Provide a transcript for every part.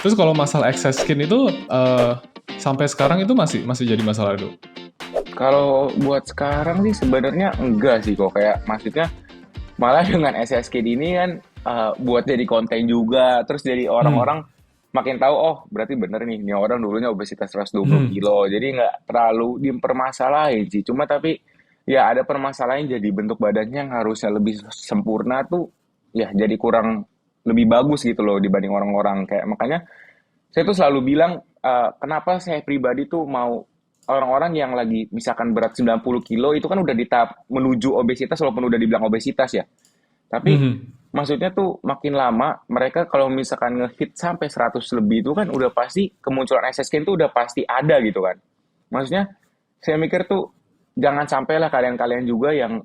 Terus kalau masalah excess skin itu sampai sekarang itu masih masih jadi masalah dok. Kalau buat sekarang sih sebenarnya enggak sih kok, kayak maksudnya malah dengan SSKD ini kan buat jadi konten juga, terus jadi Hmm. orang-orang makin tahu, oh berarti bener nih, nih orang dulunya obesitas 120 Hmm. kilo, jadi nggak terlalu dipermasalahin sih. Cuma tapi ya ada permasalahan, jadi bentuk badannya yang harusnya lebih sempurna tuh ya jadi kurang lebih bagus gitu loh dibanding orang-orang. Kayak makanya saya tuh selalu bilang, kenapa saya pribadi tuh mau orang-orang yang lagi misalkan berat 90 kilo itu kan udah di tahap menuju obesitas walaupun udah dibilang obesitas ya. Tapi Hmm. maksudnya tuh makin lama mereka kalau misalkan ngehit sampai 100 lebih itu kan udah pasti kemunculan SSK itu udah pasti ada gitu kan. Maksudnya saya mikir tuh jangan sampailah kalian-kalian juga yang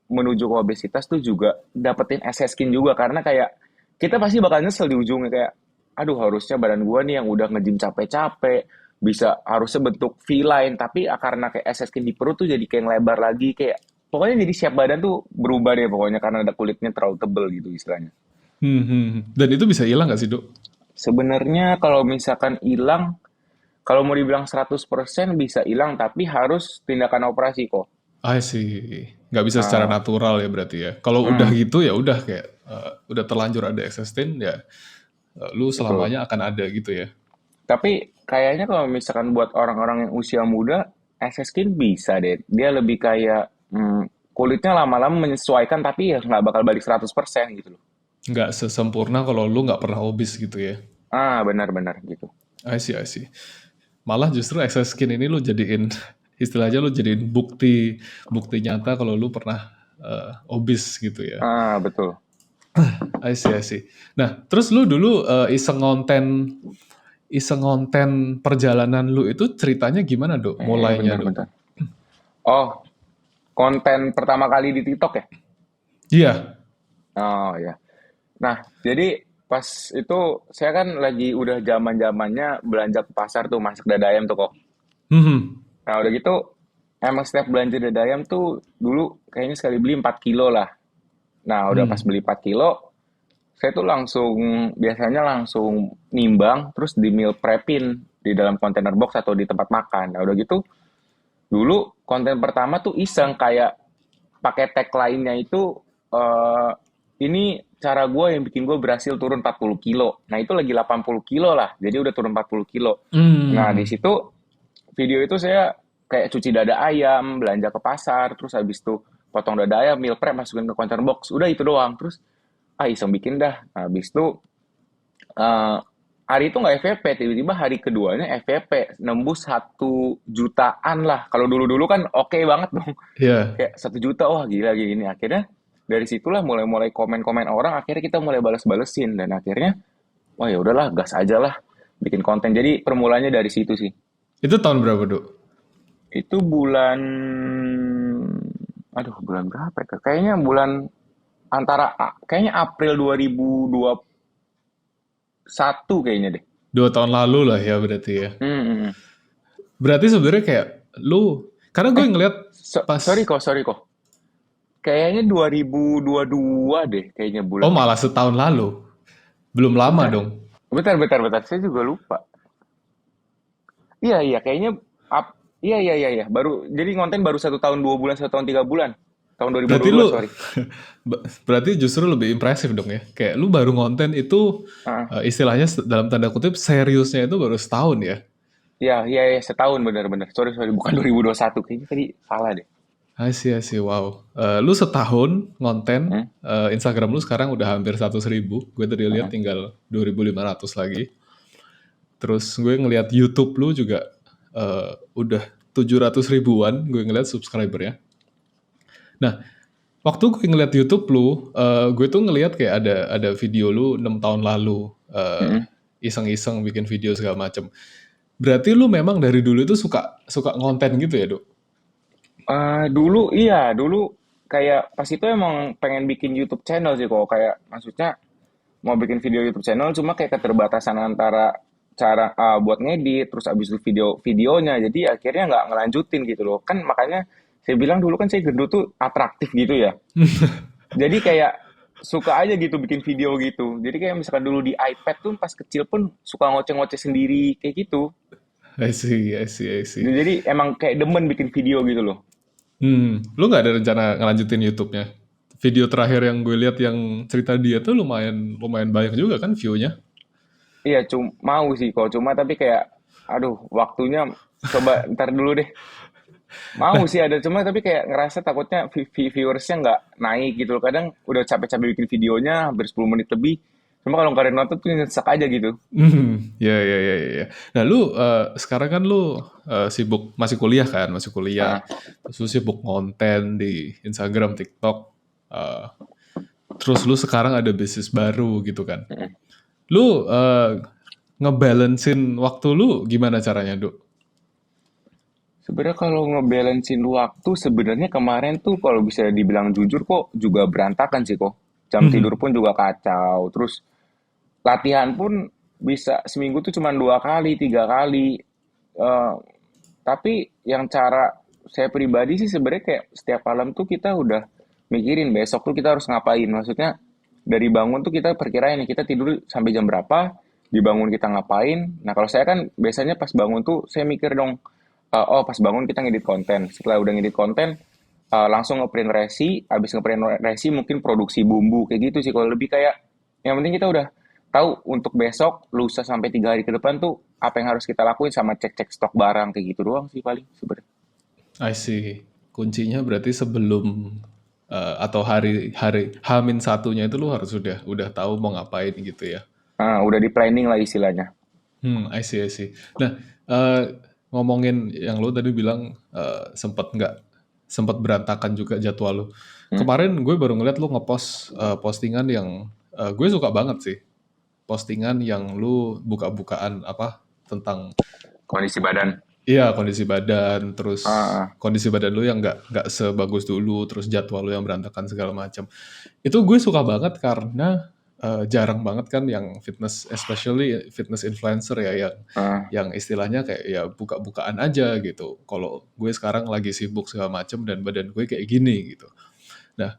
menuju ke obesitas tuh juga dapetin SSK juga, karena kayak kita pasti bakal nyesel di ujungnya, kayak aduh harusnya badan gua nih yang udah nge-gym capek-capek bisa harusnya bentuk V-line, tapi karena kayak SSK di perut tuh jadi kayak lebar lagi, kayak pokoknya jadi siap badan tuh berubah deh pokoknya karena ada kulitnya terlalu tebel gitu istilahnya. Hmm. Hmm. Dan itu bisa hilang nggak sih dok? Sebenarnya kalau misalkan hilang, kalau mau dibilang 100% bisa hilang, tapi harus tindakan operasi kok. I see. Nggak bisa secara Ah, natural ya berarti ya. Kalau udah hmm, gitu ya udah kayak udah terlanjur ada excess skin ya lu betul. selamanya akan ada gitu ya. Tapi kayaknya kalau misalkan buat orang-orang yang usia muda, SS skin bisa deh. Dia lebih kayak kulitnya lama-lama menyesuaikan, tapi ya nggak bakal balik 100% gitu loh. Nggak sesempurna kalau lu nggak pernah obes gitu ya. Ah, benar-benar gitu. I see, I see. Malah justru excess skin ini lu jadiin istilahnya lu jadiin bukti bukti nyata kalau lu pernah obes gitu ya. Ah, betul. I see, I see. Nah, terus lu dulu iseng ngonten perjalanan lu itu ceritanya gimana, Dok? Mulainya, Dok? Bentar-bentar. Oh, konten pertama kali di TikTok ya? Iya. Oh ya. Nah, jadi pas itu saya kan lagi udah zaman-zamannya belanja ke pasar tuh, masak dada ayam tuh kok. Mhm. Nah, udah gitu emang setiap belanja dada ayam tuh dulu kayaknya sekali beli 4 kilo lah. Nah, udah pas Hmm. beli 4 kilo, saya tuh langsung biasanya langsung nimbang terus di meal prepin di dalam kontainer box atau di tempat makan. Nah, udah gitu dulu konten pertama tuh iseng kayak pakai tag lainnya itu, eh ini cara gue yang bikin gue berhasil turun 40 kilo. Nah, itu lagi 80 kilo lah. Jadi udah turun 40 kilo. Nah, di Hmm. situ video itu saya kayak cuci dada ayam, belanja ke pasar, terus habis itu potong dada ayam, meal prep, masukin ke container box. Udah itu doang. Terus iseng bikin dah. Nah, habis itu eh, hari itu nggak FVP, tiba-tiba hari keduanya FVP nembus 1 jutaan lah. Kalau dulu-dulu kan oke banget dong, Iya. kayak 1 juta, wah gila gini. Akhirnya dari situlah mulai-mulai komen-komen orang, akhirnya kita mulai balas-balesin, dan akhirnya wah ya udahlah gas aja lah bikin konten. Jadi permulanya dari situ sih. Itu tahun berapa, Dok? Itu bulan, aduh bulan berapa ya? Kayaknya bulan antara kayaknya April 2021 kayaknya deh. 2 tahun lalu lah ya berarti ya. Hmm, hmm, hmm. Berarti sebenarnya kayak lu karena gue Eh, ngeliat sorry pas kok, sorry kok. Kayaknya 2022 deh, kayaknya oh bulannya. malah setahun lalu. Belum lama Bentar, dong. bentar. Saya juga lupa. Iya, iya, kayaknya iya, iya, iya, iya. Jadi konten baru 1 tahun 2 bulan, 1 tahun 3 bulan. Tahun Berarti 2022, lu sorry. berarti justru lebih impresif dong ya. Kayak lu baru ngonten itu Ah, istilahnya dalam tanda kutip seriusnya itu baru setahun ya. iya, iya, iya, setahun bener-bener. Sorry, sorry, bukan 2021. Kayaknya tadi salah deh. I see, wow. Lu setahun ngonten, Hmm, Instagram lu sekarang udah hampir 100.000. Gue tadi lihat hmm. tinggal 2.500 lagi. Terus gue ngelihat YouTube lu juga udah 700 ribuan gue ngeliat subscribernya. Nah, waktu gue ngeliat YouTube lu, gue tuh ngeliat kayak ada video lu 6 tahun lalu, Hmm. iseng-iseng bikin video segala macem. Berarti lu memang dari dulu itu suka suka ngonten gitu ya, Dok? Dulu iya, dulu kayak pas itu emang pengen bikin YouTube channel sih kok. Kayak maksudnya mau bikin video YouTube channel, cuma kayak keterbatasan antara cara buat ngedit, terus abis itu videonya. Jadi akhirnya nggak ngelanjutin gitu loh. Kan makanya saya bilang dulu kan saya gendut tuh atraktif gitu ya. Jadi kayak suka aja gitu bikin video gitu. Jadi kayak misalkan dulu di iPad tuh pas kecil pun suka ngoceh-ngoceh sendiri kayak gitu. I see, I see, I see. Jadi emang kayak demen bikin video gitu loh. Lu nggak ada rencana ngelanjutin YouTube-nya? Video terakhir yang gue lihat yang cerita dia tuh lumayan lumayan banyak juga kan view-nya. Iya, mau sih kok. Cuma tapi kayak, aduh, waktunya coba ntar dulu deh. Mau sih ada, cuma tapi kayak ngerasa takutnya viewersnya nggak naik gitu loh. Kadang udah capek-capek bikin videonya, hampir 10 menit lebih. Cuma kalau nggak ada yang nonton tuh nyesek aja gitu. Ya, ya, ya, ya, ya. Nah, lu sekarang kan lu sibuk masih kuliah kan, masih kuliah. Ah, Terus lu sibuk konten di Instagram, TikTok. eh, Terus lu sekarang ada bisnis baru gitu kan. mm. Lu ngebalancein waktu lu gimana caranya, Duk? Sebenarnya kalau ngebalancein waktu, sebenarnya kemarin tuh kalau bisa dibilang jujur kok juga berantakan sih kok. Jam tidur pun juga kacau. Terus latihan pun bisa seminggu tuh cuma 2 kali, 3 kali. Eh, tapi yang cara saya pribadi sih sebenarnya kayak setiap malam tuh kita udah mikirin besok tuh kita harus ngapain. Maksudnya dari bangun tuh kita perkirain nih kita tidur sampai jam berapa, dibangun kita ngapain. Nah kalau saya kan biasanya pas bangun tuh saya mikir dong, oh pas bangun kita ngedit konten. Setelah udah ngedit konten, langsung ngeprint resi, habis ngeprint resi mungkin produksi bumbu kayak gitu sih. Kalau lebih kayak yang penting kita udah tahu untuk besok, lusa sampai 3 hari ke depan tuh apa yang harus kita lakuin sama cek-cek stok barang kayak gitu doang sih paling sebenarnya. I see. Kuncinya berarti sebelum atau hari Hamin satunya itu lu harus udah tahu mau ngapain gitu ya. Nah, udah di planning lah istilahnya. I see, I see. Nah, eh, ngomongin yang lu tadi bilang sempat berantakan juga jadwal lu. Hmm? Kemarin gue baru ngeliat lu ngepost postingan yang gue suka banget sih. Postingan yang lu buka-bukaan apa tentang Kondisi badan. iya kondisi badan, terus Ah, ah. kondisi badan lu yang nggak sebagus dulu, terus jadwal lu yang berantakan segala macam. Itu gue suka banget karena jarang banget kan yang fitness, especially fitness influencer ya Ah. yang istilahnya kayak ya buka-bukaan aja gitu. Kalau gue sekarang lagi sibuk segala macam dan badan gue kayak gini gitu. Nah,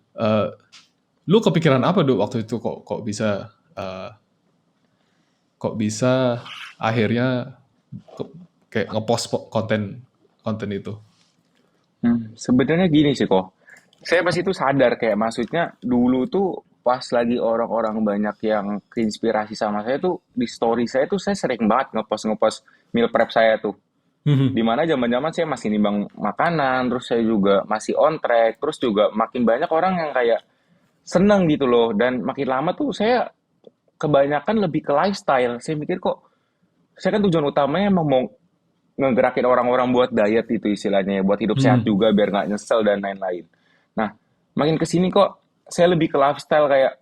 lu kepikiran apa dulu waktu itu kok bisa kok bisa akhirnya ke- kayak ngepost konten konten itu? Sebenarnya gini sih kok. Saya pas itu sadar kayak maksudnya dulu tuh pas lagi orang-orang banyak yang keinspirasi sama saya tuh di story saya tuh saya sering banget ngepost-ngepost meal prep saya tuh. Dimana zaman-zaman saya masih nimbang makanan, terus saya juga masih on track, terus juga makin banyak orang yang kayak seneng gitu loh. Dan makin lama tuh saya kebanyakan lebih ke lifestyle. Saya mikir kok, saya kan tujuan utamanya emang mau ngegerakin orang-orang buat diet itu istilahnya ya, buat hidup sehat Hmm. juga biar nggak nyesel dan lain-lain. Nah, makin kesini kok saya lebih ke lifestyle kayak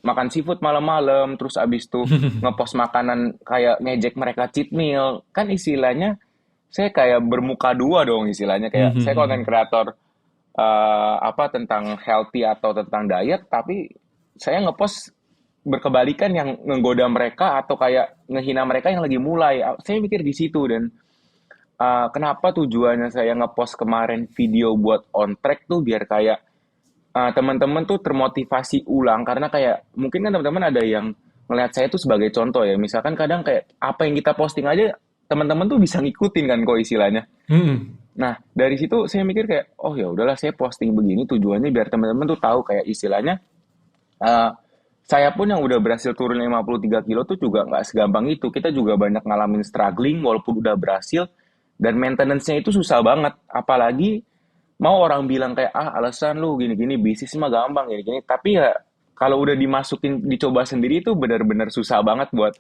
makan seafood malam-malam, terus abis itu ngepost makanan kayak ngejek mereka cheat meal. Kan istilahnya saya kayak bermuka dua dong istilahnya. Kayak saya konten kreator apa tentang healthy atau tentang diet, tapi saya ngepost berkebalikan yang menggoda mereka atau kayak ngehina mereka yang lagi mulai. Saya mikir di situ dan kenapa tujuannya saya ngepost kemarin video buat on track tuh biar kayak teman-teman tuh termotivasi ulang karena kayak mungkin kan teman-teman ada yang ngelihat saya tuh sebagai contoh ya. Misalkan kadang kayak apa yang kita posting aja teman-teman tuh bisa ngikutin kan kok istilahnya. Hmm. Nah, dari situ saya mikir kayak oh ya udahlah saya posting begini tujuannya biar teman-teman tuh tahu kayak istilahnya eh, saya pun yang udah berhasil turun 53 kilo tuh juga nggak segampang itu. Kita juga banyak ngalamin struggling walaupun udah berhasil dan maintenance-nya itu susah banget. Apalagi mau orang bilang kayak alasan lu gini-gini bisnis mah gampang gini-gini. Tapi ya kalau udah dimasukin dicoba sendiri itu benar-benar susah banget buat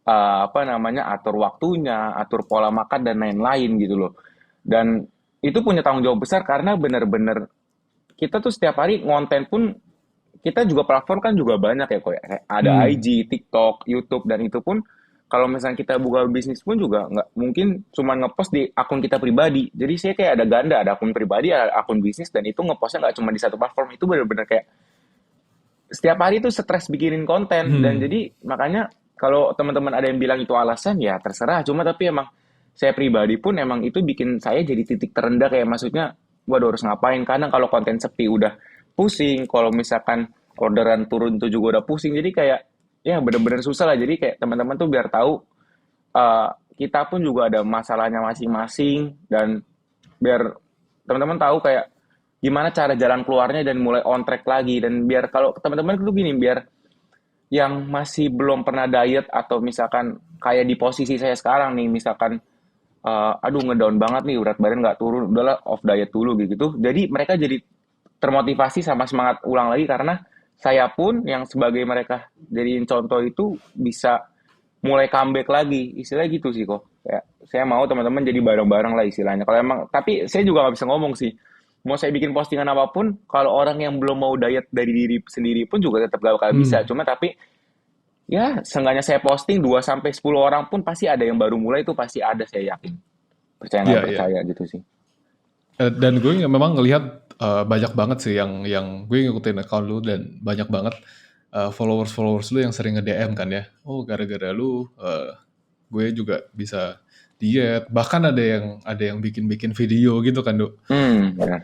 apa namanya atur waktunya, atur pola makan dan lain-lain gitu loh. Dan itu punya tanggung jawab besar karena benar-benar kita tuh setiap hari ngonten pun kita juga platform kan juga banyak ya kok ya. Kayak ada Hmm. IG, TikTok, YouTube dan itu pun kalau misalnya kita buka bisnis pun juga nggak mungkin cuma ngepost di akun kita pribadi. Jadi saya kayak ada ganda, ada akun pribadi, ada akun bisnis dan itu ngepostnya nggak cuma di satu platform. Itu benar-benar kayak setiap hari itu stres bikinin konten dan Hmm. jadi makanya kalau teman-teman ada yang bilang itu alasan ya terserah. Cuma tapi emang saya pribadi pun emang itu bikin saya jadi titik terendah kayak maksudnya waduh harus ngapain karena kalau konten sepi udah pusing kalau misalkan orderan turun tuh juga udah pusing. Jadi kayak ya bener-bener susah lah. Jadi kayak teman-teman tuh biar tahu eh, kita pun juga ada masalahnya masing-masing, dan biar teman-teman tahu kayak gimana cara jalan keluarnya dan mulai on track lagi. Dan biar kalau teman-teman itu gini, biar yang masih belum pernah diet atau misalkan kayak di posisi saya sekarang nih, misalkan aduh ngedown banget nih, berat badan nggak turun, udahlah off diet dulu gitu. Jadi mereka jadi termotivasi sama semangat ulang lagi, karena saya pun yang sebagai mereka jadiin contoh itu bisa mulai comeback lagi, istilahnya gitu sih kok. Kayak saya mau teman-teman jadi bareng-bareng lah istilahnya. Kalau emang, tapi saya juga nggak bisa ngomong sih. Mau saya bikin postingan apapun, kalau orang yang belum mau diet dari diri sendiri pun juga tetap gak bakal bisa. Hmm, Cuma tapi ya seenggaknya saya posting 2 sampai 10 orang pun pasti ada yang baru mulai, itu pasti ada, saya yakin. Percaya nggak iya, iya. percaya gitu sih. Dan gue memang ngelihat banyak banget sih yang gue ngikutin account lu dan banyak banget followers-followers lu yang sering nge-DM kan ya. Oh, gara-gara lu gue juga bisa diet. Bahkan ada yang bikin-bikin video gitu kan, Duk. Benar.